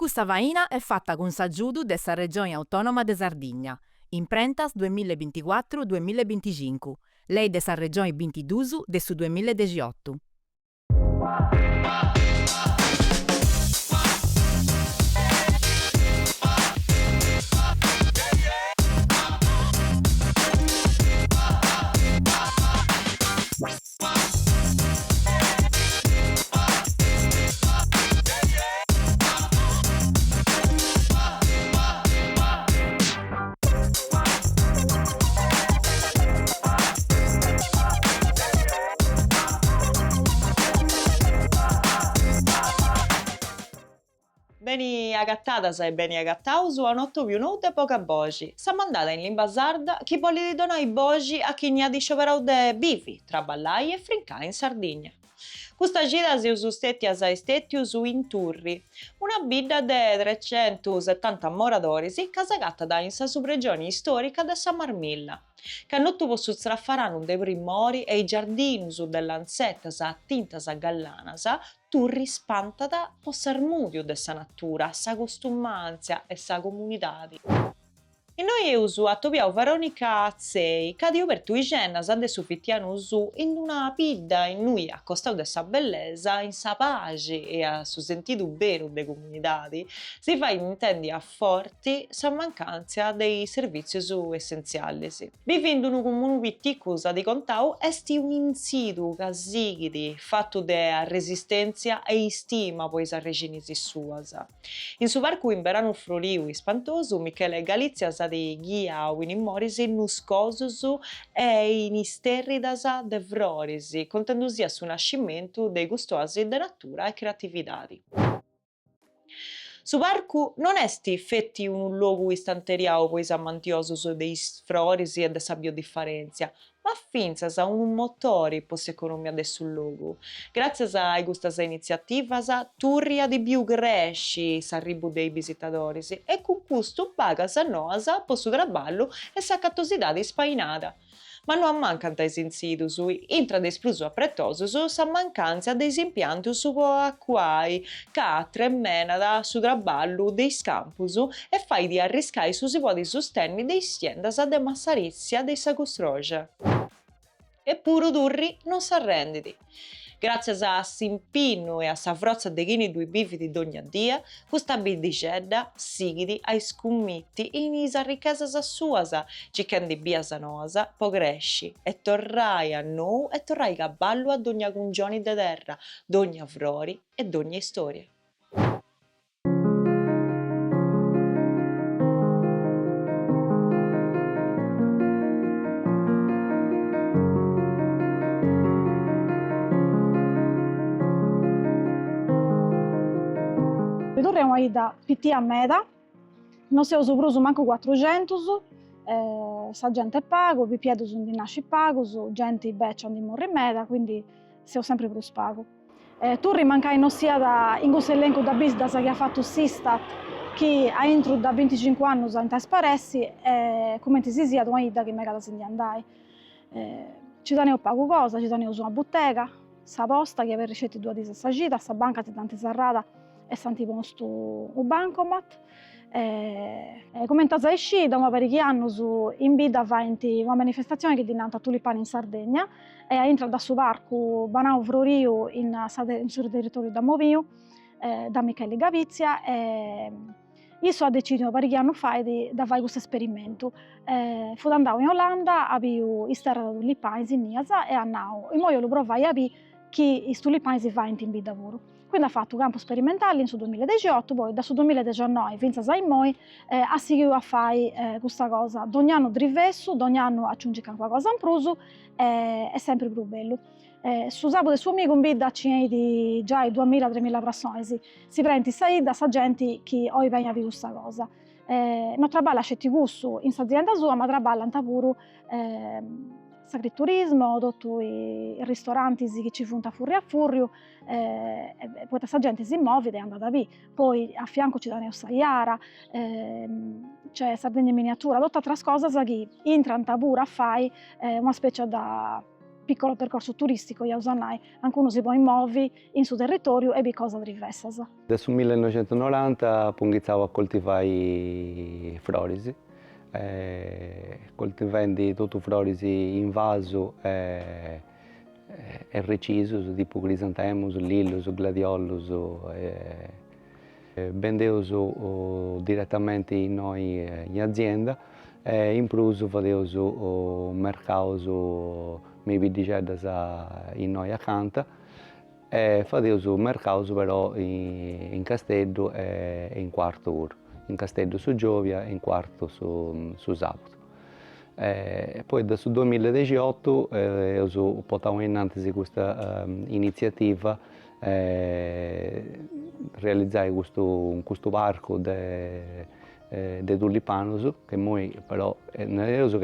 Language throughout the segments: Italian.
Questa vaina è fatta con s'aggiudu dessa regione autonoma de Sardigna, in prentas 2024-2025, lei dessa regione 22 de su 2018. Beni agattadas e beni agattausu a notto più nude poca boci. Sa mandata in limba sarda chi vuole di donare boci a chi ne ha di scioperau de bivi, traballai e frincai in Sardegna. Questa gira si usustetti a saistettius in Turri, una bidda de 370 moradores casagata da in sa subregione storica de San Marmilla. Cannottu possu straffaranu de primori e i giardinus dell'anzettas attintas a gallanas, Turri spantata po s'armudiu de sa natura, sa costumanzia e sa comunidadi. E noi eusu attopiau Veronica Azzei, ca diu per tui gennas de su fittianusu in una pidda in nui a costau de sa bellesa, in sa pace e a su sentidu beru de comunidadi, si fa intendi a forti sa mancanza dei servizius essenzialis. Vivindu unu comunu pitticcus di contau esti un insidu ca sighidi, fattu de resistenzia e istima po is arreginis suas. In su parcu in veranu froliu ispantosu, Michele Galizia sa di ghiau in immoris nuscosus e in isterridas de froris, contendusi a su nascimentu de gustosi de natura e creatividadi. Su parcu non esti fetti un logu istanteriau po is amantiosus de is froris e de sa biodifferenzia, ma finzas a un motore po s'economia de su logu. Grazie a custas iniziativas, Turria di più cresci s'arribu dei visitadoris e con custu pagas noas po su traballu e sa cattosidade spainada. Ma non mancant is insidus, intra de plus appretosus sa mancanza de impiantus po acquai, ca tremenada su traballu de campus e fai di arriscai su si podi sostenni de stiendas de massarizia de sa custroja. Eppuru Turri non s'arrenditi. Grazie a s'impinnu e a sa frozza de chini dui bividi d'ogni dia, questa biddicedda sighidi ai scummitti in isa ricchezas suas, cicchendi bias noasa, po cresci, e torrai a nou e torrai caballu ad ogni cungioni de terra, d'ogni frori e d'ogni storia. Turri è una ida pittia meda, non si usa prusu manco 400, sa gente è pago, vi piedus di nasci pagus, gente beccia di morri meda, quindi si sempre prus pago. Turri mancai non sia da in questo elenco da business che ha fatto Sistat, che ha intro da 25 anni in Tasparessi, come si sia una ida che mega da si andai. Ci teneo pago cosa, ci teneo su una bottega, sa posta che per ricetti due di sa gita, sa banca di tante serrata e santi posto un bancomat. Come a esci da una parecchi anni in vita avanti una manifestazione che dinanzi a Tulipani in Sardegna e entra da su parco Banau Froriu sul territorio da Movio, da Michele Gavizia e io ho deciso parecchi anni fa di fare questo esperimento. Fu andato in Olanda, avevo isterra da Tulipani in Niasa e andavo e poi lo provai a capire che i Tulipani si fa in vita lavoro. Quindi ha fatto un campo sperimentale in 2018, poi da 2019 fino a 6 mesi ha seguito a fare questa cosa. Ogni anno drivesso, ogni anno aggiunge qualcosa in più, è sempre più bello. Su sabato del suo amico in vita c'è già 2.000-3.000 persone, si prende sa gente che oggi viene a vedere questa cosa. Non trabalha a gusto in azienda sua, ma trabalha in agriturismo, tutti i ristoranti che ci funta fuori a furio, poi questa gente si muove ed è andata via. Poi a fianco ci danno Saiara, c'è Sardegna in miniatura, tutte altre cose che entrano pure a fare una specie da piccolo percorso turistico, io usanai, anche uno si può muovere in suo territorio e cosa diverse. Dal 1990 ho iniziato a coltivare florisi, coltivando tutti i florisi in vaso e reciso, tipo crisantemus, lilius, gladiolus. Vendevo direttamente noi in azienda e in plus facevo mercato mi vidiceddas in noi accanto e facevo mercato però in Castello e in quarto ora, in Castello su Giovia e in quarto su sabato. Poi dal 2018 ho portato in avanti questa iniziativa realizzare questo parco di tulipanos, che noi però che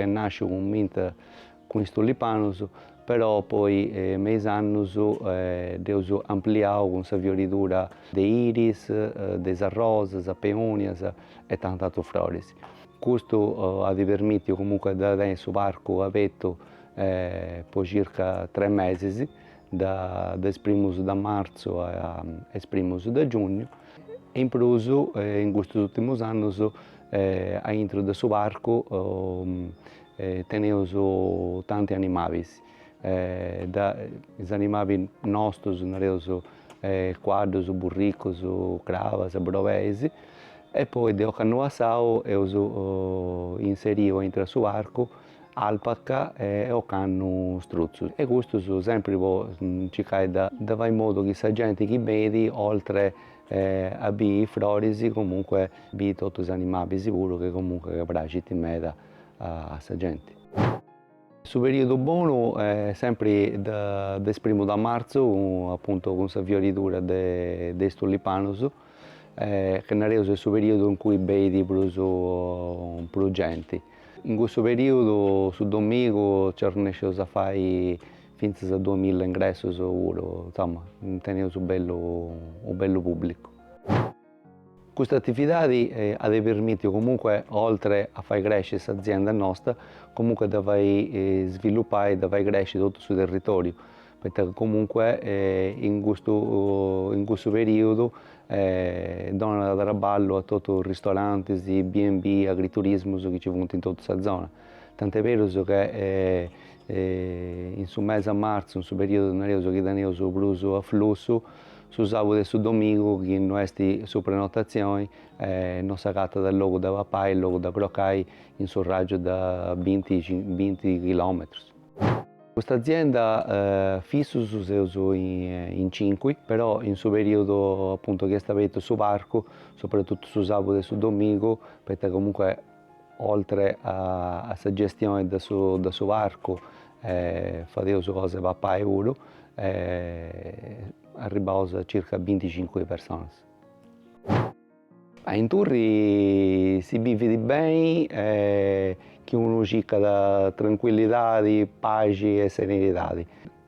nasce con questi tulipanos, però poi mesi anni devo ampliare con la fioritura di iris, di rosas, peonias e tante altre flori. Questo ha permesso comunque di tenere questo parco aperto per circa 3 mesi, da 1 marzo a 1 giugno. In più, in questi ultimi anni, all'interno del questo parco teniamo tanti animali. I animali nostri sono quadros, burricos, cravas, brovesi. E poi, da anno passato, ho inserito in questo parco alpaca e canno struzzo. E questo sempre cercare di fare in modo che la gente che vede, oltre a vedere i florisi, comunque vede tutti gli animali sicuro che comunque piacciono in meta a gente. Il periodo buono è sempre dal 1 marzo, appunto con la fioritura dei tulipanos, che è il periodo in cui vedi più gente. In questo periodo, su domingo, ci riusciamo a fare fino a 2000 ingressi, insomma, teniamo un bello pubblico. Questa attività ha permesso comunque, oltre a far crescere l'azienda nostra, comunque da far sviluppare e da far crescere tutto il suo territorio, perché comunque in questo periodo dona lavoro a tutti i ristoranti, B&B, agriturismo che ci sono in tutta la zona. Tant'è vero che in questo mese a marzo, in questo periodo che teniamo più afflusso, su sabato e su domingo, che in queste prenotazioni non si tratta del luogo da papà e il luogo da croccare in un raggio da 20 km. Questa azienda fissa su in 5, però in questo periodo appunto che sta aperto su parco, soprattutto su sabato e su domingo, perché comunque oltre alla gestione del suo parco, facevo cose per papà e uno, arrivavo a circa 25 persone. In Turri si vive bene, che uno cerca da tranquillità, pace e serenità.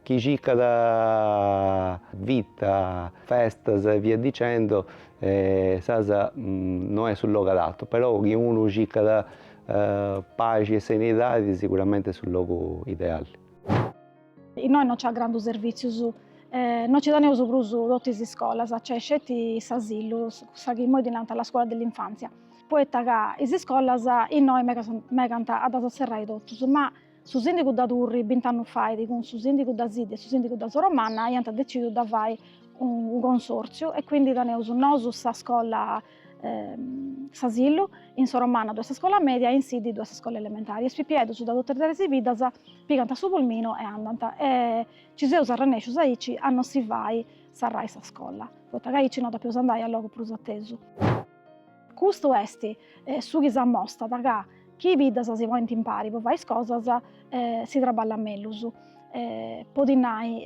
Chi cerca da vita, feste e via dicendo, non è sul luogo adatto, però chi uno cerca da pace e serenità sicuramente è sul luogo ideale. Noi non c'è grande servizio, non ci danno più tutte le scuole, c'è scetti l'asilo, che noi dinanzi alla scuola dell'infanzia. Poi le scuole in noi meganta ad serrare tutto, ma su sindaco da Turri, 20 anni fa, con su sindaco da Zidi e su sindaco da Soromanna, hanno deciso di fare un consorzio e quindi danno noi questa scuola Sasillo, in Soromanna due scuola media e in Sidi due scuole elementari. E spipiedo su da dottor Teresi Vidas, picanta su Polmino e andanta. E ci si usa rannescio saici, a non si vai, sarà questa scuola. Poi tagaici non da più andare a luogo più atteso. Questo è su chi si mostra, taga chi Vidas si vuole impari, poi fai cose, si traballa meglio. Podinai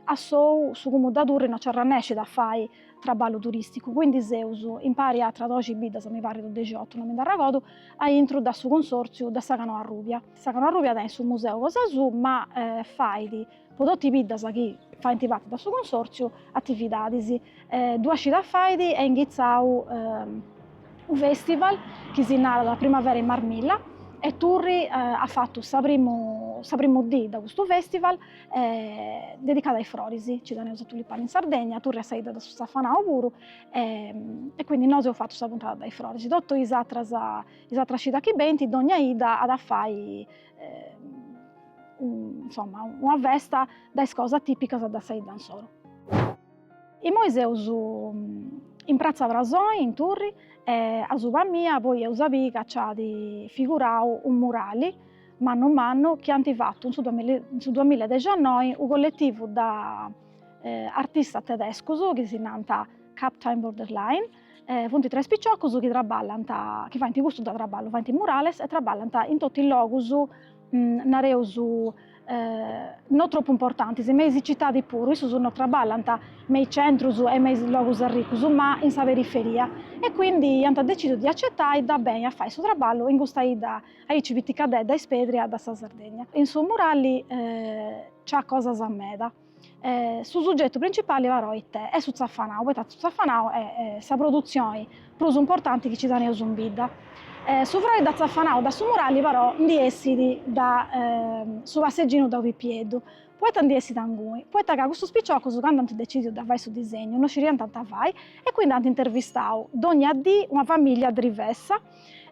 a su come da Turri non c'è rannesce da fare traballo turistico, quindi se uso impari a tradurre bidas, mi pare del 18, non mi da ragodo, a intro da su consorzio da Sagano a Rubia. Sagano a Rubia è sul museo cosa su, ma fai di prodotti bidas che fa intivati da su consorzio, attività, due asci da fai e ingizzau un festival che si narra la primavera in Marmilla e Turri ha fatto il primo sa primo dì da questo festival dedicato ai florisi, ci danno tulipani in Sardegna, turri a saida da su Safanao pure, e quindi noi ho fatto questa puntata dai florisi. Dotto isa trascita chi benti, dogna ida ad affai insomma, una vesta da cosa tipica da saida in soro. I moiseus in Piazza Vrasoi, in Turri, a Suba mia, poi a Usabi, c'ha di figurare un murale, mano a mano, che hanno fatto in 2019 un collettivo da artista tedesco, che si chiama Captain Borderline, funti tre spicciocchi che traballano, che fanno in gusto da traballo, fanno in murales e traballano in tutti i luoghi, nareus, non troppo importanti, se mesi città di puro, sono traballanta nei centri e nei luoghi ricchi, ma in sa periferia. E quindi hanno deciso di accettare da bene a fare il suo traballo in questa ida ai civitica da Ispedria da Sardegna. In suo murali c'è cosa a meda. Sul soggetto principale è su Zaffanao, perché su Zaffanao è la produzione più importante che ci danno in Bidda. Su Freud da Zaffanao, da su murali però, di essi da su passeggino da Vipiedo, poi di essi da Angui, poi da questo spicciocco su quando hanno deciso di fare su disegno, non ci rientra tanta fai, e quindi hanno intervistato ogni dì una famiglia diversa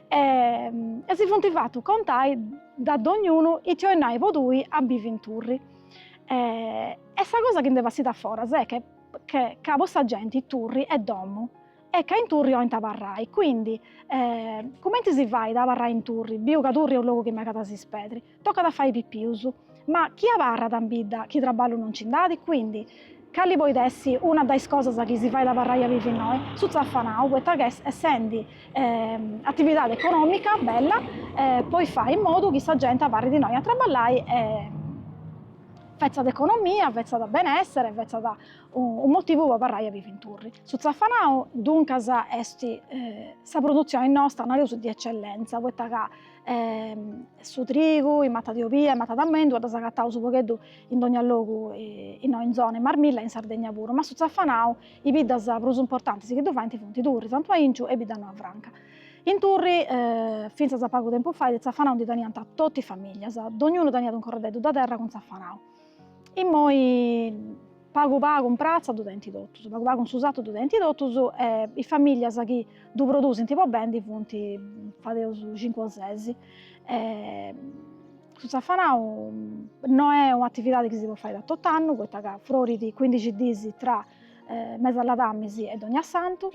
e si è fatto contare da ognuno i tionai podui a Bivinturri. E questa cosa che deve essere fuori è che questa gente, i turri, è domo. E che in Turri o in Tavarrai, quindi come si va da Tavarrai in Turri? Bio che Turri è un luogo che mi ha si spedri, tocca da fare i pippiusu, ma chi avarra da bidda, chi traballo non ci dati, quindi calli poi dessi una delle cose che si fa da Tavarrai a vivi noi, su Zaffanao, perché essendo attività economica bella, poi fa in modo che questa gente avvarri di noi a traballare vezza d'economia, vezza da benessere, vezza da un motivo per parlare a vivi in Turri. Su Zaffanao, dunque, questa produzione nostra è una cosa di eccellenza, su trigo, in matta di ovia, in matta d'amendua, da sagattao su pochetto in ogni luogo, in zone Marmilla, in Sardegna pure, ma su Zaffanao i bidas più importanti che dovevano i fonti Turri, Santo Ainciu e Bidano a Franca. In Turri, fino a poco tempo fa, di Zaffanao di teniamo tutte le famiglie, ognuno teniva un corredetto da terra con Zaffanao. E poi pago un prezzo a denti dottus, pago un susato a denti dottus e le famiglie che producono tipo bene punti fate 5 o 6. Su Zaffanao non è un'attività che si può fare da 8 anni, questa che fuori di 15 giorni tra mese alla Tammisi e Dogna Santo,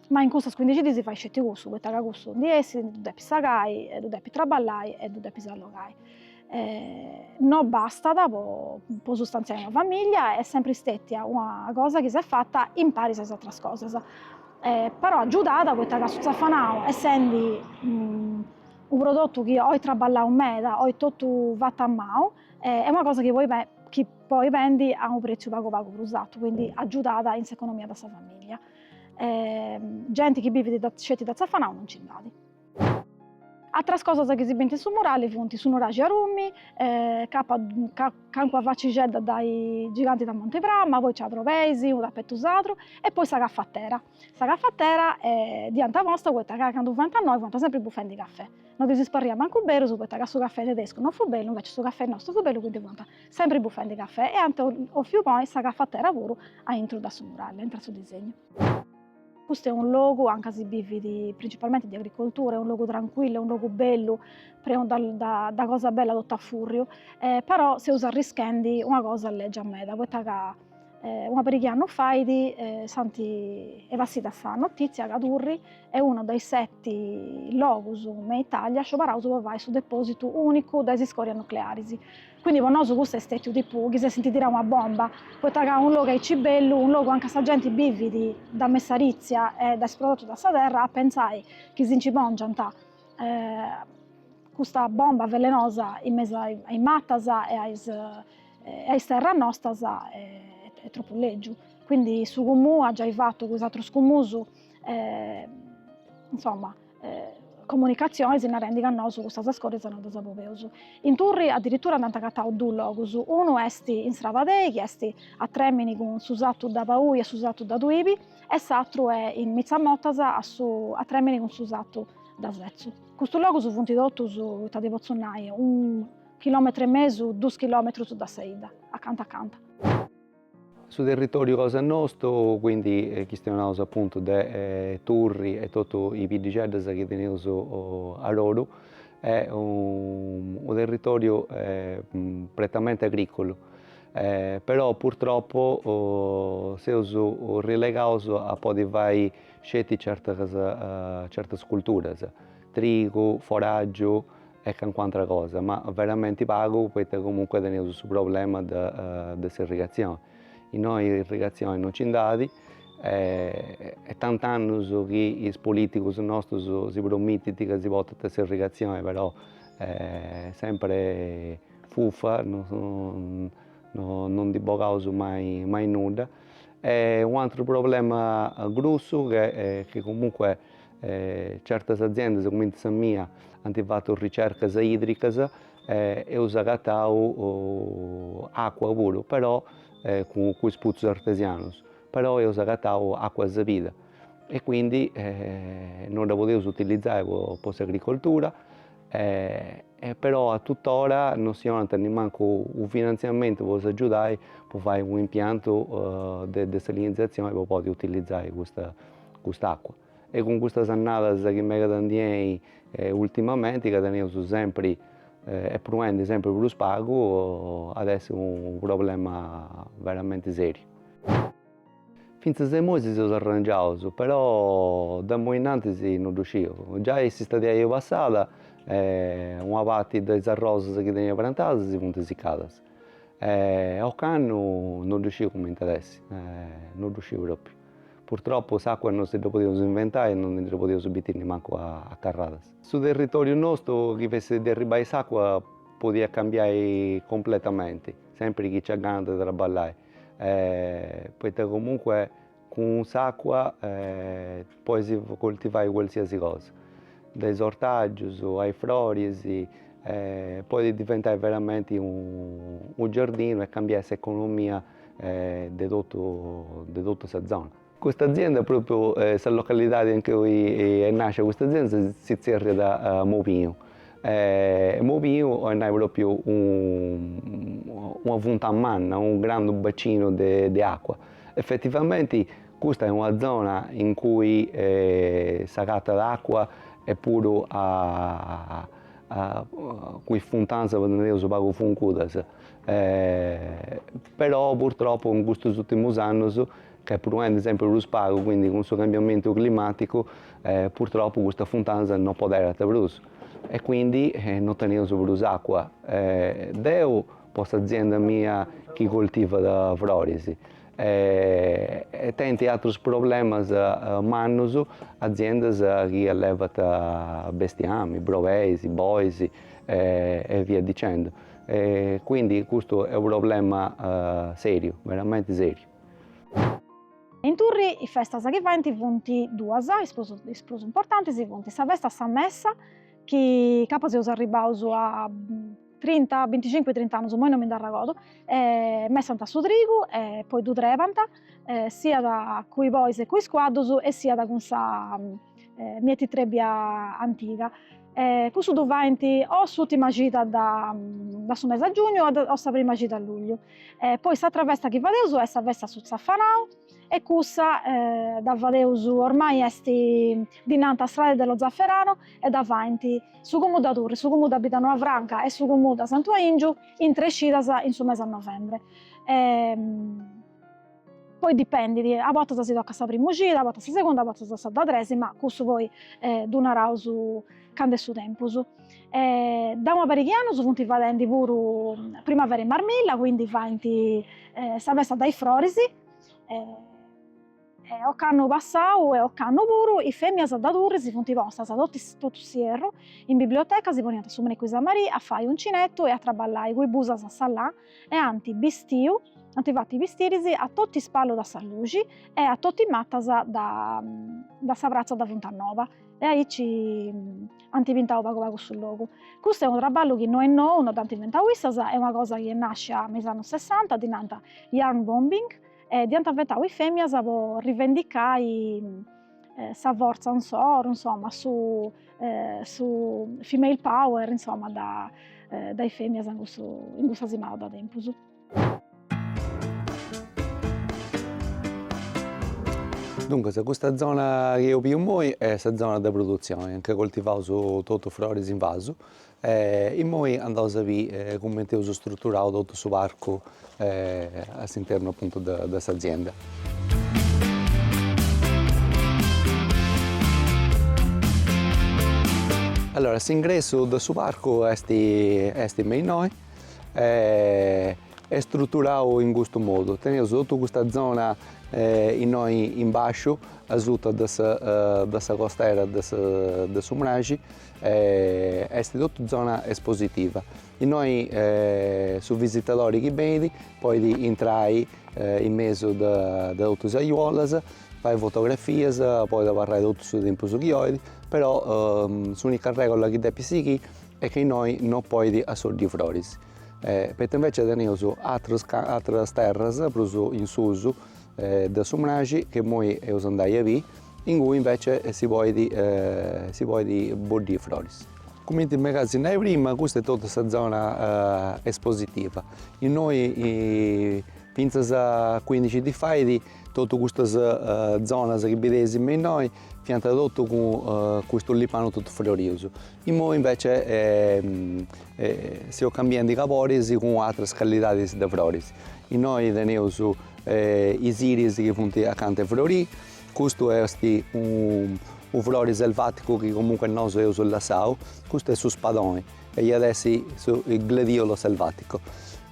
ma in questi 15 giorni si fa scetti gusto, questa che gusto di essi, tu devi sagai, tu devi traballare e tu devi sallogai. Non basta può sostanziare una famiglia, è sempre stata una cosa che si è fatta in pari a altre cose, però aiutata questa che su Zaffanao, essendo un prodotto che o traballa un meda o tutto fatto a mano, è una cosa che poi vendi a un prezzo poco usato, quindi aiutata in economia da questa famiglia. Gente che vive da Zaffanao non ci dati. Altre cose che si vedono su murali sono ragi a rumi, canqua vaccigedda dai giganti da Monteprama, poi c'è Provesi, un tappettusatro e poi la caffattera. La caffattera è di anta vostra, questa che quando fa a noi fa sempre buffetti di caffè. Non si sparriamo anche un bero su questa che il caffè tedesco non fu bello, invece il caffè nostro fu bello, quindi fa sempre buffetti di caffè e anche o più poi la caffattera pure a intro da su murale, entra sul disegno. Questo è un luogo, anche se vivi principalmente di agricoltura, è un luogo tranquillo, è un luogo bello, da cosa bella tutta a furio, però si usa rischendi una cosa legge a me, da questa che una per anni fa, santi e vassita sa notizia che Turri è uno dei 7 luoghi in Italia che va su deposito unico delle scorie nucleari. Quindi per noi questo è stato di più, che si sente tirare una bomba, perché è un luogo che è bello, un luogo anche se la gente vive da Messarizia e da prodotto da questa terra, a pensare che si incipongia questa bomba velenosa in mezzo ai mattasa e ai terra nostra è troppo leggio. Quindi su comune ha già fatto quest'altro scumuso, comunicazione si ne rende cannoso questa scorre sono da sapoveoso. In Turri addirittura hanno cattato 2 luoghi, uno è in Stravadei, che è a Tremini con Susato da Paui e Susato da Duibi, e l'altro è in Mizzamottasa a Tremini con Susato da Svezzu. Questo luogo su funti dotto su Tade Pozzonai, 1,5 chilometri, 2 chilometri da Seida, accanto a canto. Sul territorio cosa nostro, quindi stiamo appunto di Turri e tutti i pidicelli che teniamo a loro, è un territorio prettamente agricolo, però purtroppo siamo relegati a poter scegliere certe culture, trigo, foraggio e qualche cosa, ma veramente pago perché comunque teniamo il problema dell'irrigazione. Noi irrigazione non ci dati e tanti anni che i politici nostri si promettono che si porta questa irrigazione, però sempre fuffa, non dibogano mai nulla. E un altro problema grosso che comunque certe aziende come la mia hanno fatto ricerche idriche e usano acqua pure, però con i pozzi artesiani, però io ho usato acqua sapida e quindi non la potevo utilizzare per l'agricoltura, però a tuttora non si ha neanche un finanziamento per aiutare per fare un impianto di desalinizzazione per poter utilizzare quest'acqua. E con queste annate che mi danno ultimamente, che teniamo sempre e promuovendo sempre più lo spago, adesso è un problema veramente serio. Finché a 6 mesi si sono arrangiati, però da mo' in avanti non riuscivo. Già l'estate l'anno passato, una parte dei arrosi che teniamo piantati si sono seccati. A quest'anno non riuscivo come adesso, non riuscivo proprio. Purtroppo l'acqua non si poteva inventare e non si poteva subire neanche a carrate. Sul territorio nostro, chi fosse derribare l'acqua poteva cambiare completamente, sempre chi c'è ganas di lavorare. Perché comunque con l'acqua puoi coltivare qualsiasi cosa, dai ortaggi ai flori, puoi diventare veramente un giardino e cambiare l'economia di tutta questa zona. Questa azienda, proprio la località in cui nasce questa azienda, si trova da Movino. Movino è proprio una fontana, un grande bacino di acqua. Effettivamente questa è una zona in cui si tratta l'acqua è pure quei fontane che non sono poco funcude. Però purtroppo in questi ultimi anni, che promuove sempre lo spago, quindi con il suo cambiamento climatico, purtroppo questa fontana non può essere più. E quindi non teniamo più acqua. Devo, per l'azienda mia che coltiva da florisi, e tanti altri problemi mannos, aziende che allevano bestiame, brovesi, boisi e via dicendo. Quindi questo è un problema serio, veramente serio. In Turri i festas che vanti vonti duas, esploso importanti, si vonti sa festa sa messa, che capaz eus arribaus a 30, 25-30 anni, moi non mi ragodo, messa su trigu, e poi du trevanta, sia da cui bois e cui squadros, e sia da con sa mieti trebbia antica. Questo du vanti o s'ultima gita da su mese a giugno o sa prima gita a luglio. Poi s'altra festa che vadeus è sa festa su Zaffanau, e questa da vadeus ormai est dinanti a strade dello Zafferano e davanti su comune da Turri, su comune da Abitano Franca e su comune da Santo Aingiu in 3 scitas in su mese a novembre. Poi dipende, a volte si tocca sa prima gita, a volte sa seconda, a volte sa da tresi, ma questo poi donaraus quando è su tempus. Da una parecchi anni sono vadendo pure primavera in Marmilla, quindi vanti sa festa dai florisi. O canno passau e o canno puru, i femmias da Turri si funt postas tutto sierro in biblioteca, si poniant su Mene Sa Maria a fare uncinetto e a traballare coi busas a salà e anti fatti vestires a tutti spallo da Sallugi e a tutti mattas da sa prazza da Fontanova. E ahí ci hanno inventato poco sul logo. Questo è un traballo che non è nuovo, non tanto inventato questa, è una cosa che nasce negli anni 60, dinanta yarn bombing, e di inventato i femmias per rivendicare si avvorza un soro, insomma, su female power, insomma, dai femmine in questa simao da tempus. Dunque, questa zona che io più moi è la zona di produzione, anche coltivato tutto flores in vaso. E noi andiamo a vedere come è strutturato tutto il parco all'interno appunto di questa azienda. Allora, l'ingresso del parco è noi. È strutturato in questo modo. Teniamo tutta questa zona in basso, a sotto della costiera del Sumragi, è tutta zona espositiva. E noi, su visitatori che vedi, poi entrai in mezzo di tutte le aiuole, fai fotografie, poi parlare tutto sul tempo su chiodi, però l'unica regola che devi seguire è che noi non puoi assortire flori. Perché invece teniamo altre terre in suso da Sumragi che noi andiamo a vedere, in cui invece si può bordire flori. Come ti magazzinavi prima, questa è tutta questa zona espositiva. E noi, fino a 15 di faidi, tutte queste zone che vedessimo in noi, pianta tutto con questo lipano tutto fiorioso. E noi invece stiamo cambiando i capori con altre qualità di flori. E noi teniamo i siris che sono accanto a fiori. Questo è un flore selvatico che comunque noi usiamo lasciato. Questo è su spadone e adesso è il gladiolo selvatico.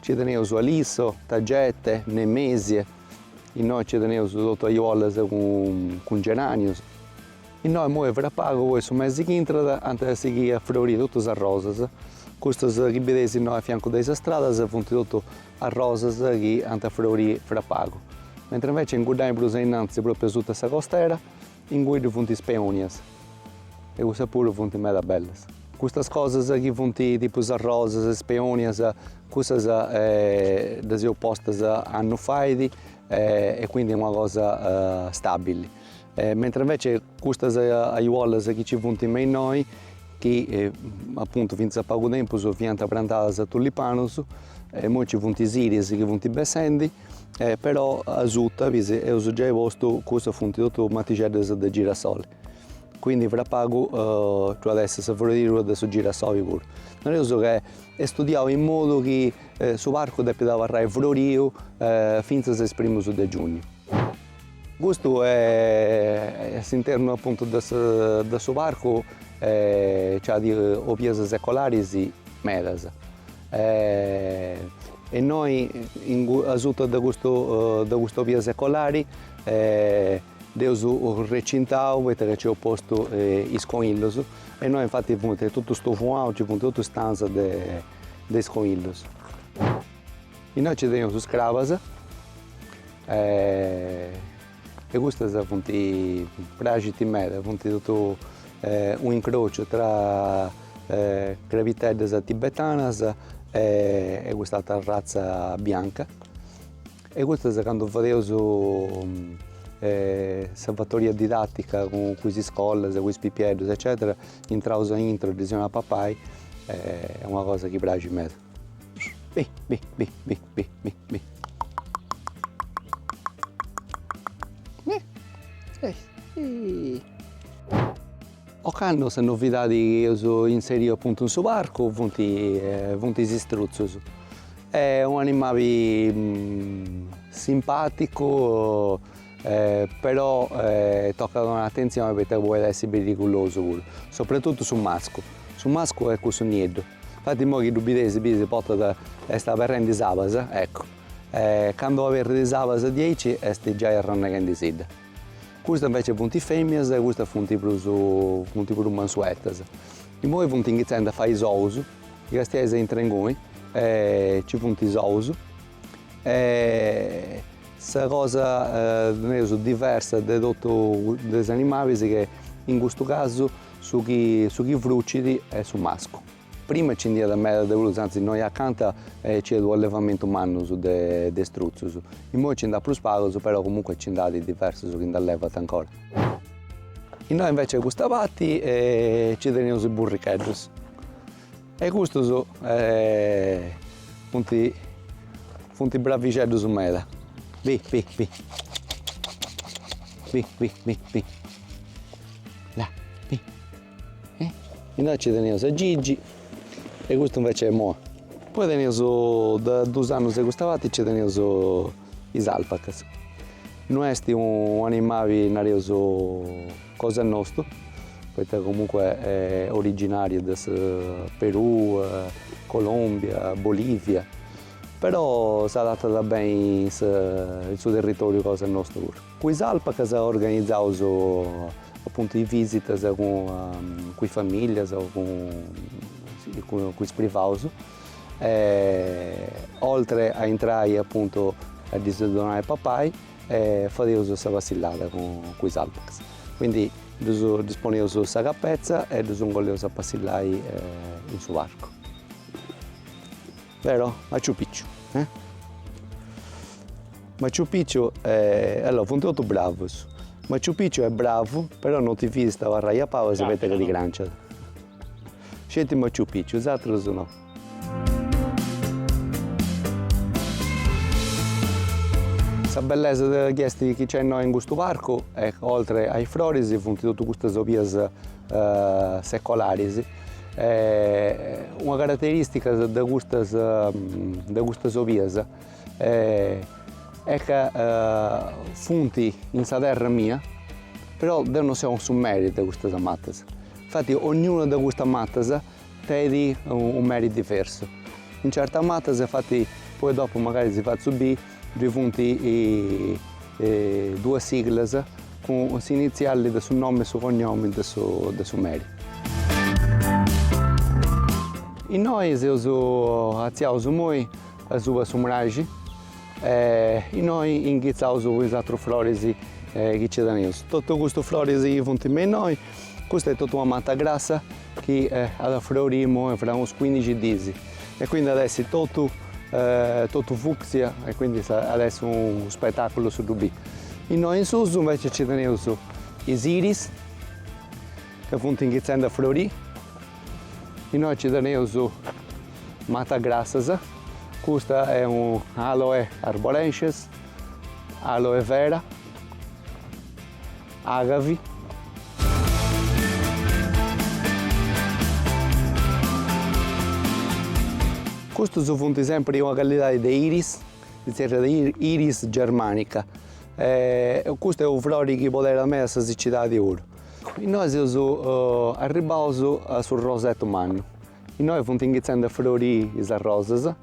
Ci teniamo su aliso, tagette, nemesie. E noi ci teniamo su tutte le aiuole con geranios. E noi ora frappago su mezzo che entrano, anche a fiorire tutte le rose. Queste che vedete noi a fianco della strada sono tutte a rose che hanno a fiorire frappago. Mentre invece in Gudai Brusa innanzi proprio su questa costiera, in cui sono le speonias. E queste pure sono molto belle. Queste cose che sono tipo le rose, speonias, queste sono poste anno faidi e quindi è una cosa stabile. Mentre invece queste aiuole che ci sono in noi, che appunto fino a poco tempo sono piantate a tulipanos, ora ci sono i siris che sono bessendi, però a sotto ho già posto questo sono tutte maticelle di girasole. Quindi fra poco adesso si fiorire adesso girasole pure. Non è che è studiato in modo che il parco deve avere florito fino al 1 giugno. Questo è all'interno appunto del suo parco, c'è di opiese secolari medas. E noi a sotto da questo opiese secolari abbiamo recintato perché ci ho posto i sconillos e noi infatti appunto tutto questo fuoco ci punto tutte stanze dei sconillos. E noi ci teniamo su scravas. E queste sono fragili mede, sono tutto un incrocio tra gravitelle tibetanas e quest'altra razza bianca. E queste quando facevo salvatoria didattica con queste scuole, con questi piedi, eccetera, entravo dentro e dicevano a papai, è una cosa che piace mede. Bi. Occanno sono novità che io inserito appunto in suo parco, punti struzzi. È un animale simpatico, però tocca dare un'attenzione perché può essere pericoloso pure, soprattutto sul masco. Sul masco è questo nido. Infatti mo che dubitesi si porta sta per di sabas, ecco. Quando avere di sabas 10 è già errando di sida. Queste invece sono femmine e queste sono più mansuette. E poi sono iniziando a fare i ous, questi sono in trengoni, ci sono i ous. Questa cosa è diversa da tutti gli animali che in questo caso su chi frucidi è sul masco. Prima ci andiamo da me anzi noi accanto c'è l'allevamento umano su dei struzzi. E poi ci andiamo più spagos, però comunque ci andiamo diversi su chi allevano ancora. E noi invece questa patti ci teniamo i burricheddos. E questi sono funti braviceddos meda. Vi. Là, vi. E noi ci teniamo a Gigi e questo invece è Moa. Poi teniamo da 2 anni di questa patti ci teniamo i alpacas. Non è un animale cosa nostra, perché comunque è originario da Perù, Colombia, Bolivia, però si adatta bene il suo territorio cosa nostra. Con i alpacas organizziamo appunto i visite con le famiglie o con i privati, oltre a entrare appunto a donare papai, facciamo questa passillata con i alpacas. Quindi disponiamo questa cappezza e vogliamo passillare in suo arco. Vero? Machu Picchu. Machu Picchu allora, sono tutti bravi. Machu Picchu è bravo, però non ti fidi stava a raia pau e sapete che di grancia. Scendi Machu Picchu, gli altri no. La bellezza delle chieste che c'è noi in questo parco è che oltre ai flori si fanno tutte queste vie secolari. Una caratteristica di queste vie è che fonti in terra mia, però devono essere un merito di queste matte. Infatti ognuna di queste matte ha un merito diverso. In certe matte, infatti, poi dopo magari si fa subire due punti e 2 sigle con le iniziali del suo nome e suo cognome del suo merito. E noi abbiamo molto a sua sombragem e noi inghizzamo questi altri flori che ci danno. Tutti questi flori che vengono noi, questa è tutta una matta grassa che floriamo fra uns 15 giorni e quindi adesso è tutto fucsia e quindi adesso è un spettacolo su Dubai. E noi in su invece ci teniamo i iris che vanno iniziando a florire e noi ci teniamo matta grassa. Questa è un aloe arborescens, aloe vera, agavi. Questi sono sempre una qualità di iris, di iris germanica. Questo è un fiore che poteva avere la siccità di oro. E noi siamo arrivati sul rosetto umano. E noi stiamo iniziando a florire le rose.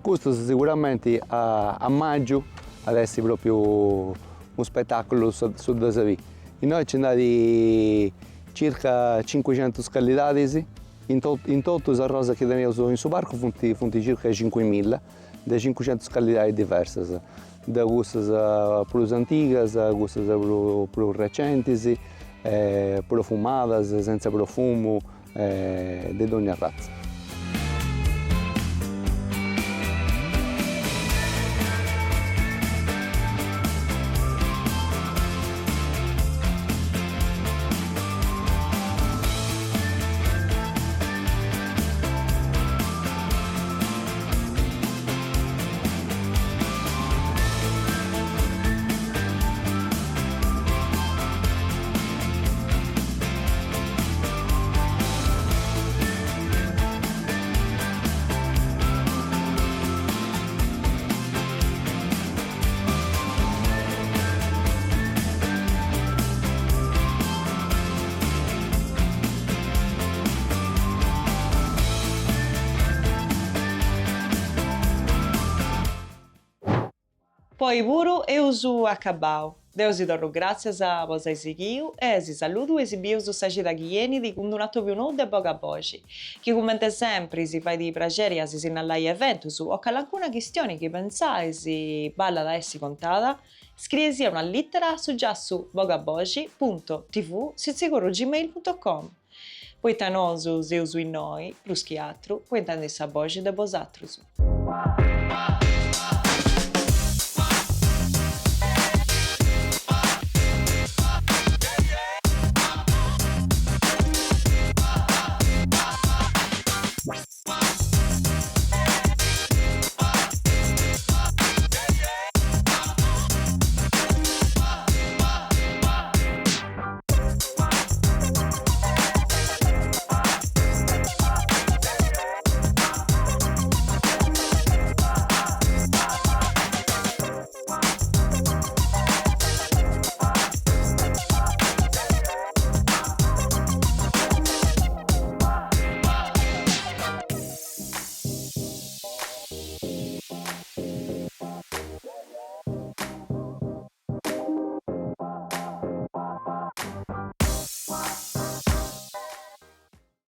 Questo sicuramente a maggio adesso è proprio un spettacolo su Dasavi. E noi ci abbiamo circa 500 scaldati. In tutto le rose che teniamo in suo parco sono circa 5.000, da 500 scaldati diverse. Da queste più antiche, a queste più recenti, profumate, senza profumo, di ogni razza. Poi pure eu su acabau. Deus do graças a vocês seguiu e si saludo e si biu su sagita ghieni di un donato più nudo e poca voce. Che come sempre si fa di piacere a si segnalare eventus o che alcuna questione che pensate si balla da essi contata, scrivesi una lettera su già su bogaboci.tv@gmail.com. Poi tanosu seu su in noi, plus che altro, poi intende sa voce de vosatros.